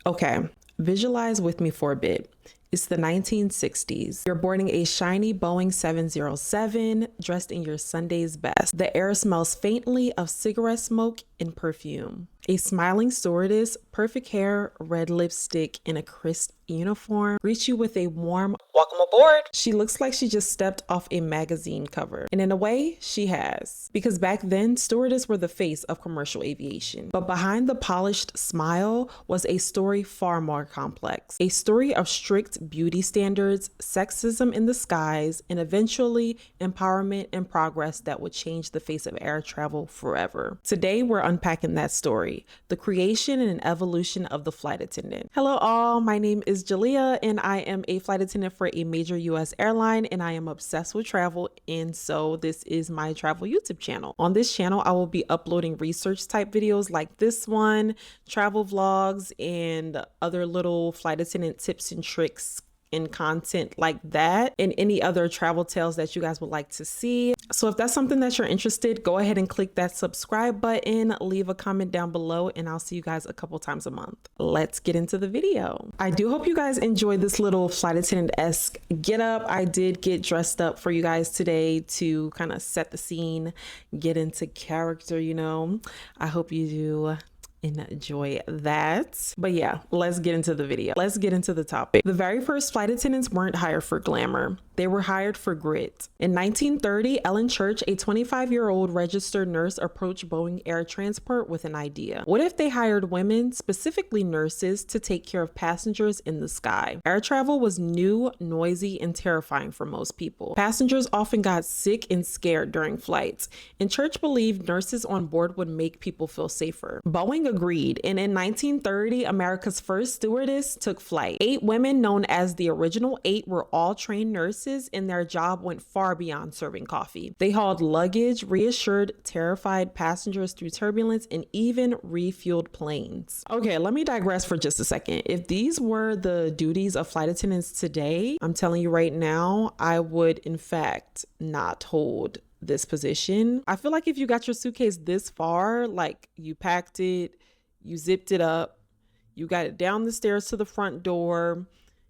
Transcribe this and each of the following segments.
Okay, visualize with me for a bit. It's the 1960s. You're boarding a shiny Boeing 707, dressed in your Sunday's best. The air smells faintly of cigarette smoke and perfume. A smiling stewardess, perfect hair, red lipstick, and a crisp uniform greets you with a warm "Welcome aboard." She looks like she just stepped off a magazine cover. And in a way, she has. Because back then, stewardess were the face of commercial aviation. But behind the polished smile was a story far more complex. A story of strict beauty standards, sexism in the skies, and eventually empowerment and progress that would change the face of air travel forever. Today, we're unpacking that story, the creation and evolution of the flight attendant. Hello all, my name is Jalea and I am a flight attendant for a major US airline, and I am obsessed with travel, and so this is my travel YouTube channel. On this channel, I will be uploading research type videos like this one, travel vlogs, and other little flight attendant tips and tricks and content like that, and any other travel tales that you guys would like to see. So if that's something that you're interested, go ahead and click that subscribe button, leave a comment down below, and I'll see you guys a couple times a month. Let's get into the video. I do hope you guys enjoyed this little flight attendant-esque get up. I did get dressed up for you guys today to kind of set the scene, get into character, you know. I hope you do enjoy that. But yeah, let's get into the video. Let's get into the topic. The very first flight attendants weren't hired for glamour. They were hired for grit. In 1930, Ellen Church, a 25-year-old registered nurse, approached Boeing Air Transport with an idea. What if they hired women, specifically nurses, to take care of passengers in the sky? Air travel was new, noisy, and terrifying for most people. Passengers often got sick and scared during flights, and Church believed nurses on board would make people feel safer. Boeing agreed, and in 1930, America's first stewardess took flight. 8 women, known as the Original 8, were all trained nurses, and their job went far beyond serving coffee. They hauled luggage, reassured terrified passengers through turbulence, and even refueled planes. Okay, let me digress for just a second. If these were the duties of flight attendants today, I'm telling you right now, I would in fact not hold this position. I feel like if you got your suitcase this far, like you packed it, you zipped it up, you got it down the stairs to the front door,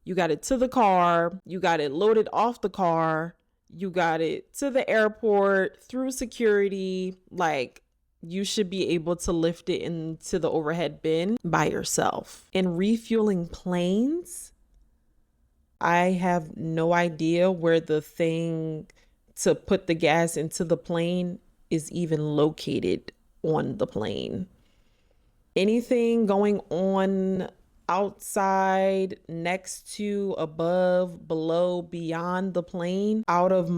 you got it to the car, you got it loaded off the car, you got it to the airport through security, like you should be able to lift it into the overhead bin by yourself. And refueling planes, I have no idea where the thing to put the gas into the plane is even located on the plane. Anything going on outside, next to, above, below, beyond the plane, that's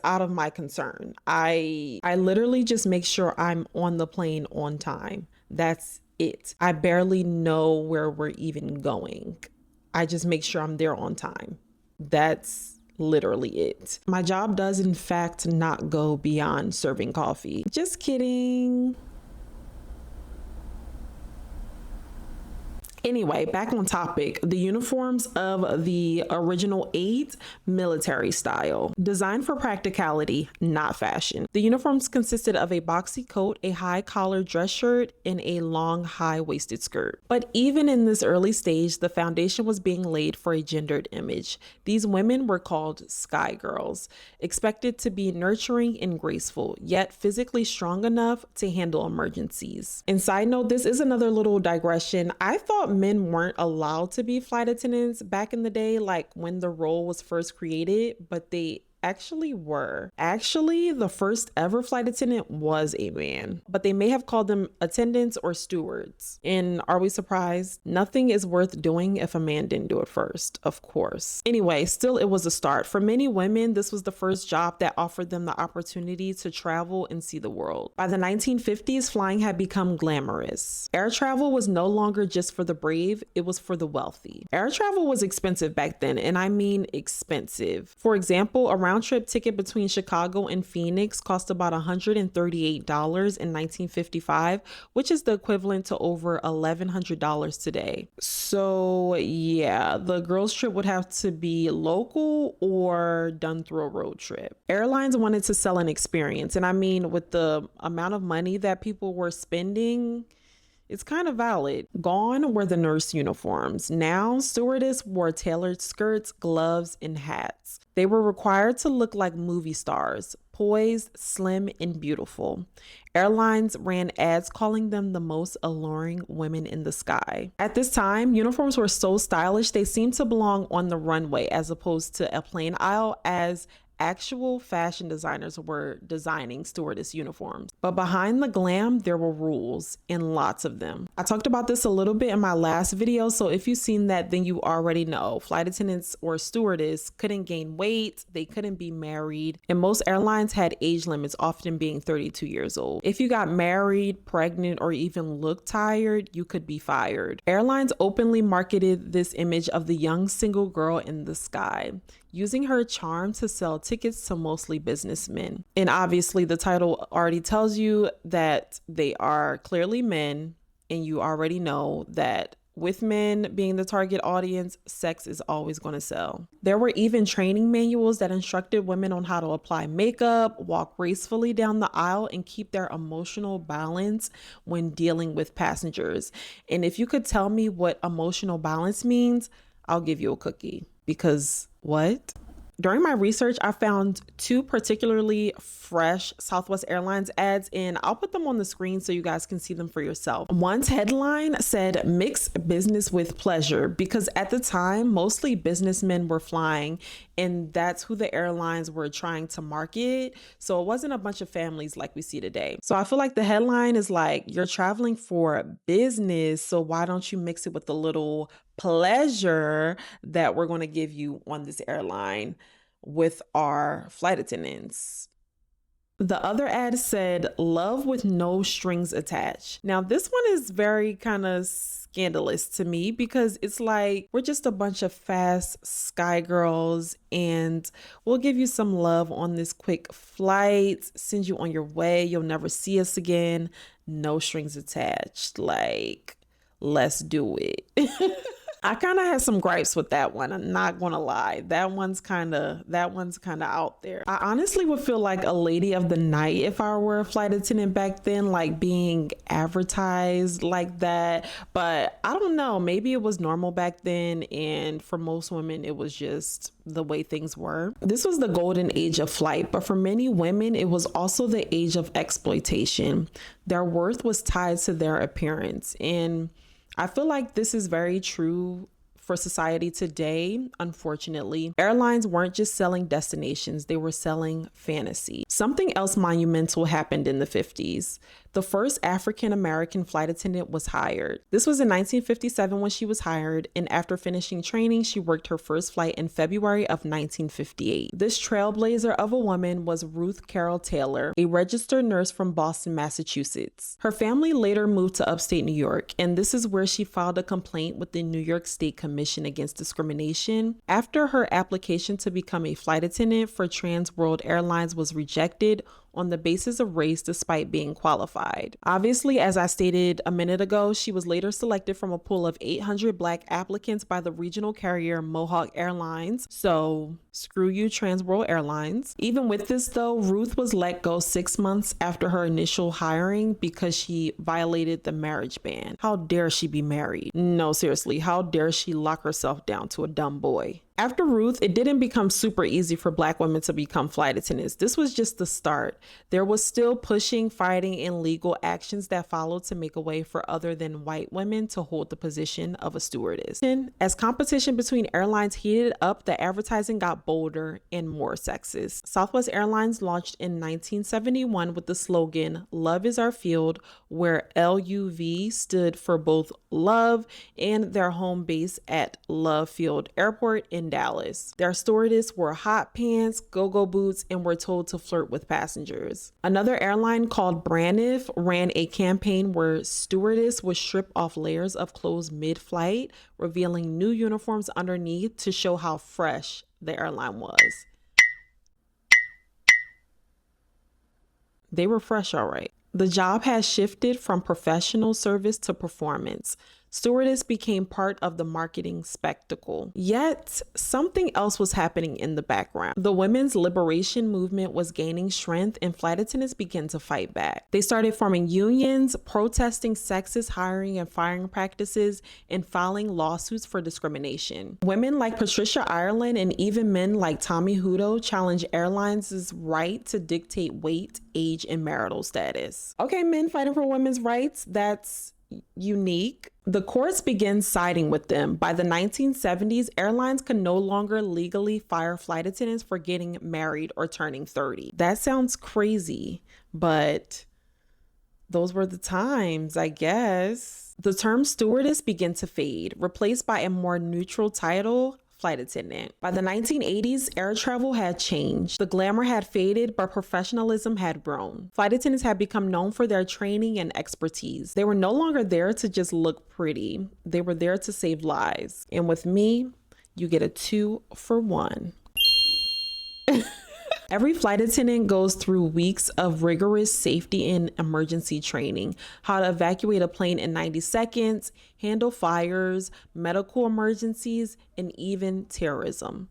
out of my concern. I literally just make sure I'm on the plane on time. That's it. I barely know where we're even going. I just make sure I'm there on time. That's literally it. My job does in fact not go beyond serving coffee. Just kidding. Anyway, back on topic, the uniforms of the Original 8, military style. Designed for practicality, not fashion. The uniforms consisted of a boxy coat, a high collar dress shirt, and a long high-waisted skirt. But even in this early stage, the foundation was being laid for a gendered image. These women were called sky girls, expected to be nurturing and graceful, yet physically strong enough to handle emergencies. And side note, this is another little digression. I thought men weren't allowed to be flight attendants back in the day, like when the role was first created, but they actually were. Actually, the first ever flight attendant was a man, but they may have called them attendants or stewards. And are we surprised? Nothing is worth doing if a man didn't do it first, of course. Anyway, still it was a start. For many women, this was the first job that offered them the opportunity to travel and see the world. By the 1950s, flying had become glamorous. Air travel was no longer just for the brave, it was for the wealthy. Air travel was expensive back then, and I mean expensive. For example, around round-trip ticket between Chicago and Phoenix cost about $138 in 1955, which is the equivalent to over $1,100 today. So yeah, the girls trip would have to be local or done through a road trip. Airlines wanted to sell an experience, and I mean, with the amount of money that people were spending, It's kind of valid. Gone were the nurse uniforms. Now, stewardess wore tailored skirts, gloves, and hats. They were required to look like movie stars, poised, slim, and beautiful. Airlines ran ads calling them the most alluring women in the sky. At this time, uniforms were so stylish they seemed to belong on the runway as opposed to a plane aisle, as actual fashion designers were designing stewardess uniforms. But behind the glam, there were rules, and lots of them. I talked about this a little bit in my last video, so if you've seen that, then you already know. Flight attendants or stewardess couldn't gain weight, they couldn't be married, and most airlines had age limits, often being 32 years old. If you got married, pregnant, or even looked tired, you could be fired. Airlines openly marketed this image of the young single girl in the sky, using her charm to sell tickets to mostly businessmen. And obviously the title already tells you that they are clearly men, and you already know that with men being the target audience, sex is always going to sell. There were even training manuals that instructed women on how to apply makeup, walk gracefully down the aisle, and keep their emotional balance when dealing with passengers. And if you could tell me what emotional balance means, I'll give you a cookie. Because what? During my research, I found two particularly fresh Southwest Airlines ads, and I'll put them on the screen so you guys can see them for yourself. One's headline said, "Mix business with pleasure," because at the time, mostly businessmen were flying, and that's who the airlines were trying to market. So it wasn't a bunch of families like we see today. So I feel like the headline is like, you're traveling for business, so why don't you mix it with a little pleasure that we're going to give you on this airline with our flight attendants. The other ad said, "Love with no strings attached." Now, this one is very kind of scandalous to me because it's like, we're just a bunch of fast sky girls and we'll give you some love on this quick flight, send you on your way. You'll never see us again. No strings attached. Like, let's do it. I kind of had some gripes with that one. I'm not gonna lie. That one's kind of out there. I honestly would feel like a lady of the night if I were a flight attendant back then, like being advertised like that. But I don't know, maybe it was normal back then, and for most women it was just the way things were. This was the golden age of flight, but for many women it was also the age of exploitation. Their worth was tied to their appearance, and I feel like this is very true for society today. Unfortunately, airlines weren't just selling destinations, they were selling fantasy. Something else monumental happened in the 50s. The first African-American flight attendant was hired. This was in 1957 when she was hired, and after finishing training, she worked her first flight in February of 1958. This trailblazer of a woman was Ruth Carroll Taylor, a registered nurse from Boston, Massachusetts. Her family later moved to upstate New York, and this is where she filed a complaint with the New York State Commission Against Discrimination after her application to become a flight attendant for Trans World Airlines was rejected on the basis of race despite being qualified. Obviously, as I stated a minute ago, she was later selected from a pool of 800 Black applicants by the regional carrier Mohawk Airlines. So screw you, Trans World Airlines. Even with this though, Ruth was let go 6 months after her initial hiring because she violated the marriage ban. How dare she be married? No, seriously, how dare she lock herself down to a dumb boy? After Ruth, it didn't become super easy for Black women to become flight attendants. This was just the start. There was still pushing, fighting, and legal actions that followed to make a way for other than white women to hold the position of a stewardess. And as competition between airlines heated up, the advertising got bolder and more sexist. Southwest Airlines launched in 1971 with the slogan, "Love is our field," where LUV stood for both love and their home base at Love Field Airport in Dallas. Their stewardess wore hot pants, go-go boots, and were told to flirt with passengers. Another airline called Braniff ran a campaign where stewardess would strip off layers of clothes mid-flight, revealing new uniforms underneath to show how fresh the airline was. They were fresh, all right. The job has shifted from professional service to performance. Stewardess became part of the marketing spectacle. Yet, something else was happening in the background. The women's liberation movement was gaining strength, and flight attendants began to fight back. They started forming unions, protesting sexist hiring and firing practices, and filing lawsuits for discrimination. Women like Patricia Ireland and even men like Tommy Hutto challenged airlines' right to dictate weight, age, and marital status. Okay, men fighting for women's rights, that's unique. The courts began siding with them. By the 1970s, airlines could no longer legally fire flight attendants for getting married or turning 30. That sounds crazy, but those were the times, I guess. The term stewardess began to fade, replaced by a more neutral title, flight attendant. By the 1980s, air travel had changed. The glamour had faded, but professionalism had grown. Flight attendants had become known for their training and expertise. They were no longer there to just look pretty. They were there to save lives. And with me, you get a 2 for 1. Every flight attendant goes through weeks of rigorous safety and emergency training, how to evacuate a plane in 90 seconds, handle fires, medical emergencies, and even terrorism.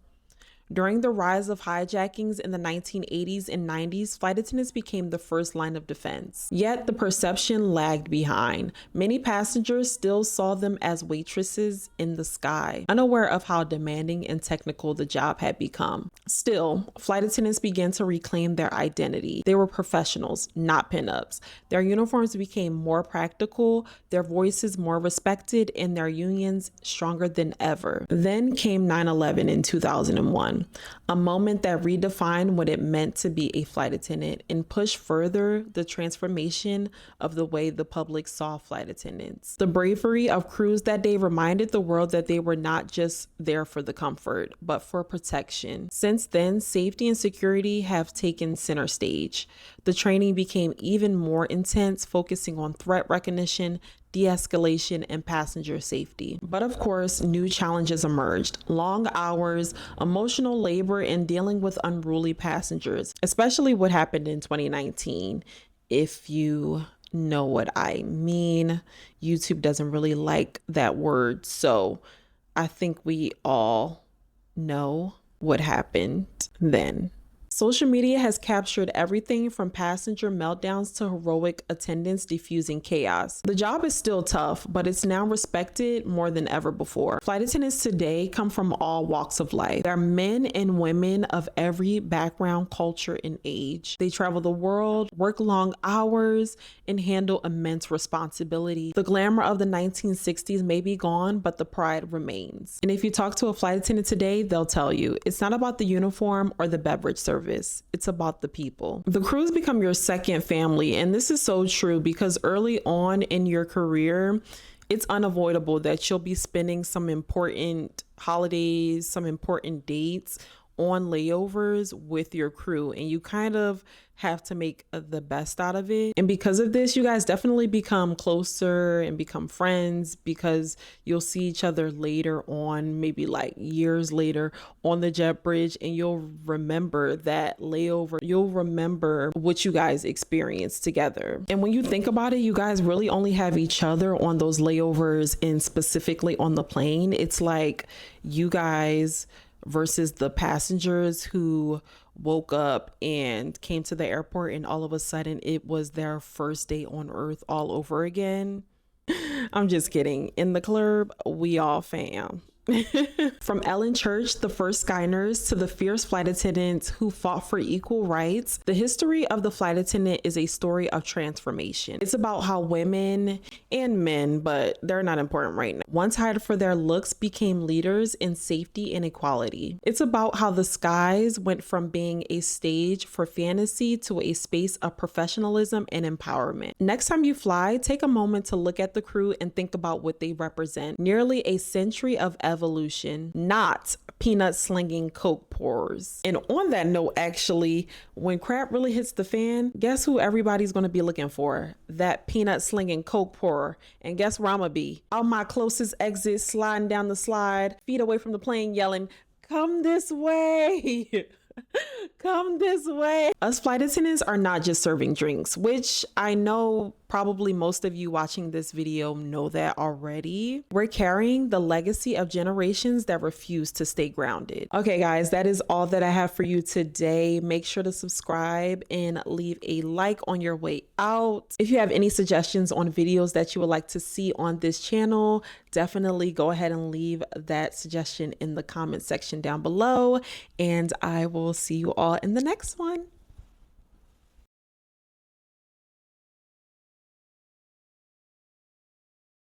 During the rise of hijackings in the 1980s and 90s, flight attendants became the first line of defense. Yet the perception lagged behind. Many passengers still saw them as waitresses in the sky, unaware of how demanding and technical the job had become. Still, flight attendants began to reclaim their identity. They were professionals, not pinups. Their uniforms became more practical, their voices more respected, and their unions stronger than ever. Then came 9/11 in 2001. A moment that redefined what it meant to be a flight attendant and pushed further the transformation of the way the public saw flight attendants. The bravery of crews that day reminded the world that they were not just there for the comfort, but for protection. Since then, safety and security have taken center stage. The training became even more intense, focusing on threat recognition, de-escalation, and passenger safety. But of course, new challenges emerged. Long hours, emotional labor, and dealing with unruly passengers, especially what happened in 2019. If you know what I mean, YouTube doesn't really like that word, so I think we all know what happened then. Social media has captured everything from passenger meltdowns to heroic attendants diffusing chaos. The job is still tough, but it's now respected more than ever before. Flight attendants today come from all walks of life. They're men and women of every background, culture, and age. They travel the world, work long hours, and handle immense responsibility. The glamour of the 1960s may be gone, but the pride remains. And if you talk to a flight attendant today, they'll tell you it's not about the uniform or the beverage service. It's about the people. The crews become your second family, and this is so true because early on in your career, it's unavoidable that you'll be spending some important holidays, some important dates on layovers with your crew, and you kind of have to make the best out of it. And because of this, you guys definitely become closer and become friends because you'll see each other later on, maybe like years later on the jet bridge, and you'll remember that layover. You'll remember what you guys experienced together. And when you think about it, you guys really only have each other on those layovers, and specifically on the plane. It's like you guys versus the passengers who woke up and came to the airport and all of a sudden it was their first day on earth all over again. I'm just kidding. In the club, we all fam. From Ellen Church, the first sky nurse, to the fierce flight attendants who fought for equal rights, the history of the flight attendant is a story of transformation. It's about how women and men, but they're not important right now, once hired for their looks became leaders in safety and equality. It's about how the skies went from being a stage for fantasy to a space of professionalism and empowerment. Next time you fly, take a moment to look at the crew and think about what they represent. Nearly a century of evolution, not peanut slinging Coke pours. And on that note, actually, when crap really hits the fan, guess who everybody's going to be looking for? That peanut slinging Coke pourer. And guess where I'm going to be? Out my closest exit, sliding down the slide, feet away from the plane, yelling, "Come this way." Come this way. Us flight attendants are not just serving drinks, which I know probably most of you watching this video know that already. We're carrying the legacy of generations that refuse to stay grounded. Okay, guys, that is all that I have for you today. Make sure to subscribe and leave a like on your way out. If you have any suggestions on videos that you would like to see on this channel, definitely go ahead and leave that suggestion in the comment section down below. And I will see you all in the next one.